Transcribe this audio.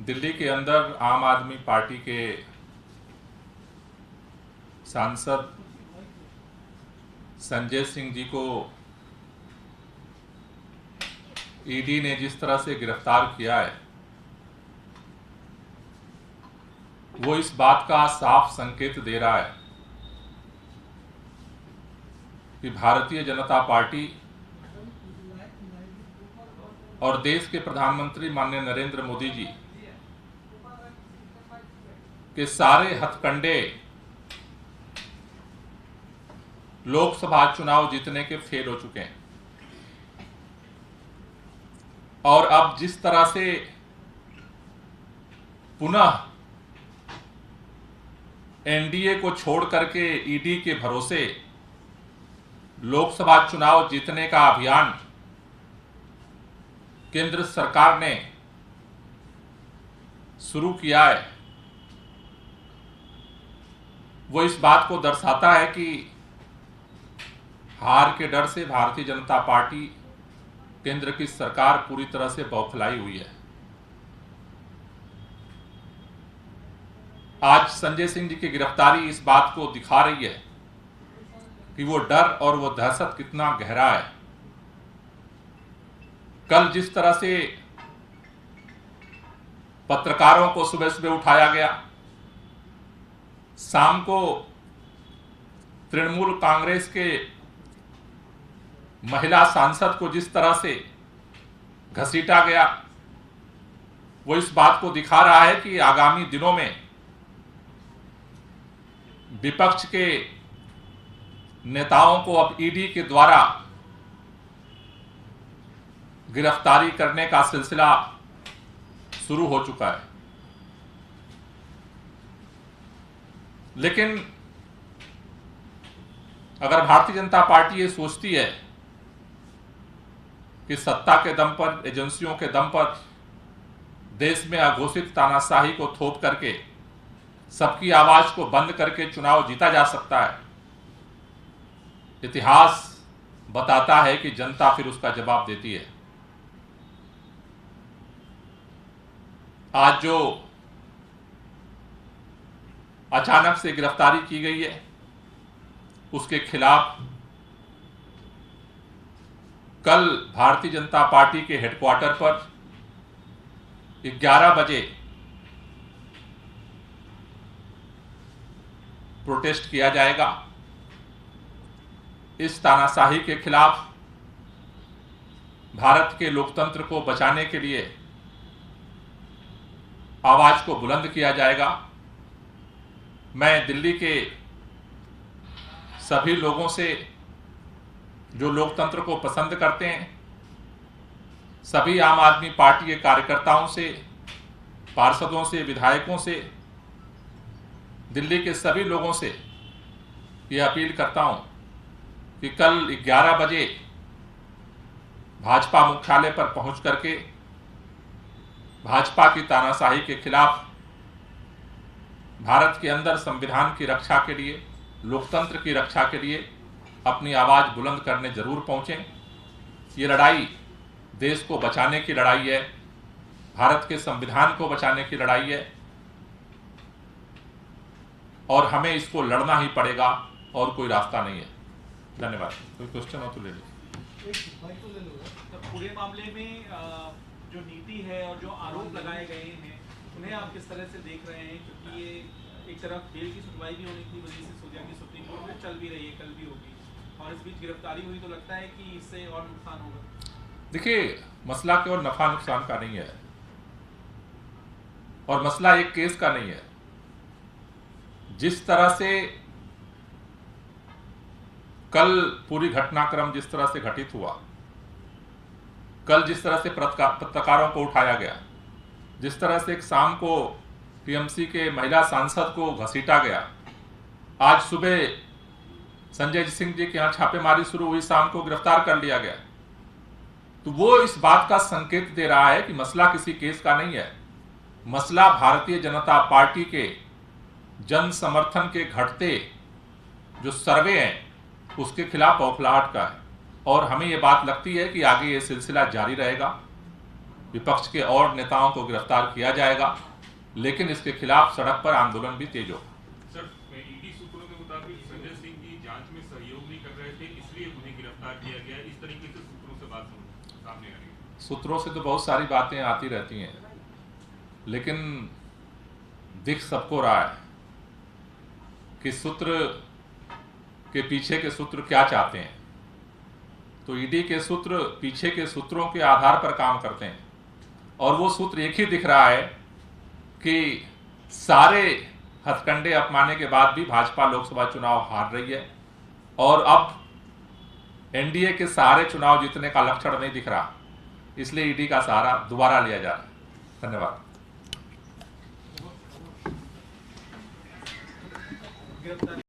दिल्ली के अंदर आम आदमी पार्टी के सांसद संजय सिंह जी को ईडी ने जिस तरह से गिरफ्तार किया है, वो इस बात का साफ संकेत दे रहा है कि भारतीय जनता पार्टी और देश के प्रधानमंत्री माननीय नरेंद्र मोदी जी के सारे हथकंडे लोकसभा चुनाव जीतने के फेल हो चुके हैं। और अब जिस तरह से पुनः एनडीए को छोड़ करके ईडी के भरोसे लोकसभा चुनाव जीतने का अभियान केंद्र सरकार ने शुरू किया है, वो इस बात को दर्शाता है कि हार के डर से भारतीय जनता पार्टी, केंद्र की सरकार पूरी तरह से बौखलाई हुई है। आज संजय सिंह जी की गिरफ्तारी इस बात को दिखा रही है कि वो डर और वो दहशत कितना गहरा है। कल जिस तरह से पत्रकारों को सुबह सुबह उठाया गया, शाम को तृणमूल कांग्रेस के महिला सांसद को जिस तरह से घसीटा गया, वो इस बात को दिखा रहा है कि आगामी दिनों में विपक्ष के नेताओं को अब ईडी के द्वारा गिरफ्तारी करने का सिलसिला शुरू हो चुका है। लेकिन अगर भारतीय जनता पार्टी ये सोचती है कि सत्ता के दम पर, एजेंसियों के दम पर देश में अघोषित तानाशाही को थोप करके सबकी आवाज को बंद करके चुनाव जीता जा सकता है, इतिहास बताता है कि जनता फिर उसका जवाब देती है। आज जो अचानक से गिरफ्तारी की गई है, उसके खिलाफ कल भारतीय जनता पार्टी के हेडक्वार्टर पर 11 बजे प्रोटेस्ट किया जाएगा। इस तानाशाही के खिलाफ भारत के लोकतंत्र को बचाने के लिए आवाज को बुलंद किया जाएगा। मैं दिल्ली के सभी लोगों से, जो लोकतंत्र को पसंद करते हैं, सभी आम आदमी पार्टी के कार्यकर्ताओं से, पार्षदों से, विधायकों से, दिल्ली के सभी लोगों से ये अपील करता हूं कि कल 11 बजे भाजपा मुख्यालय पर पहुंच करके भाजपा की तानाशाही के खिलाफ, भारत के अंदर संविधान की रक्षा के लिए, लोकतंत्र की रक्षा के लिए अपनी आवाज बुलंद करने जरूर पहुंचें। ये लड़ाई देश को बचाने की लड़ाई है, भारत के संविधान को बचाने की लड़ाई है, और हमें इसको लड़ना ही पड़ेगा और कोई रास्ता नहीं है। धन्यवाद। कोई क्वेश्चन हो तो ले लीजिए। तो पूरे मामले में जो नीति है और जो आरोप लगाए गए हैं, उन्हें आप किस तरह से देख रहे हैं? क्योंकि ये एक तरफ बेल की सुनवाई भी होने की वजह से सोचा कि सुप्रीम कोर्ट में चल भी रही है, कल भी होगी, और इस बीच गिरफ्तारी हुई, तो लगता है कि इससे और नुकसान होगा। देखिए, मसला केवल नफा नुकसान का नहीं है, और मसला एक केस का नहीं है। जिस तरह से कल पूरी घटनाक्रम जिस तरह से घटित हुआ, कल जिस तरह से पत्रकारों को उठाया गया, जिस तरह से एक शाम को टीएमसी के महिला सांसद को घसीटा गया, आज सुबह संजय सिंह जी के यहाँ छापेमारी शुरू हुई, शाम को गिरफ्तार कर लिया गया, तो वो इस बात का संकेत दे रहा है कि मसला किसी केस का नहीं है। मसला भारतीय जनता पार्टी के जन समर्थन के घटते जो सर्वे हैं, उसके खिलाफ बौखलाहट का है, और हमें ये बात लगती है कि आगे ये सिलसिला जारी रहेगा। विपक्ष के और नेताओं को गिरफ्तार किया जाएगा, लेकिन इसके खिलाफ सड़क पर आंदोलन भी तेज होगा। सर, ईडी सूत्रों के मुताबिक संजय सिंह जी जांच में सहयोग नहीं कर रहे थे, इसलिए उन्हें गिरफ्तार किया गया। इस तरीके से सूत्रों से बात सामने आ रही है। सूत्रों से तो बहुत सारी बातें आती रहती हैं, लेकिन दिख सबको रहा है कि सूत्र के पीछे के सूत्र क्या चाहते हैं। तो ईडी के सूत्र पीछे के सूत्रों के आधार पर काम करते हैं, और वो सूत्र एक ही दिख रहा है कि सारे हथकंडे अपनाने के बाद भी भाजपा लोकसभा चुनाव हार रही है, और अब एनडीए के सारे चुनाव जीतने का लक्षण नहीं दिख रहा, इसलिए ईडी का सहारा दोबारा लिया जा रहा है। धन्यवाद। गिरफ्तारी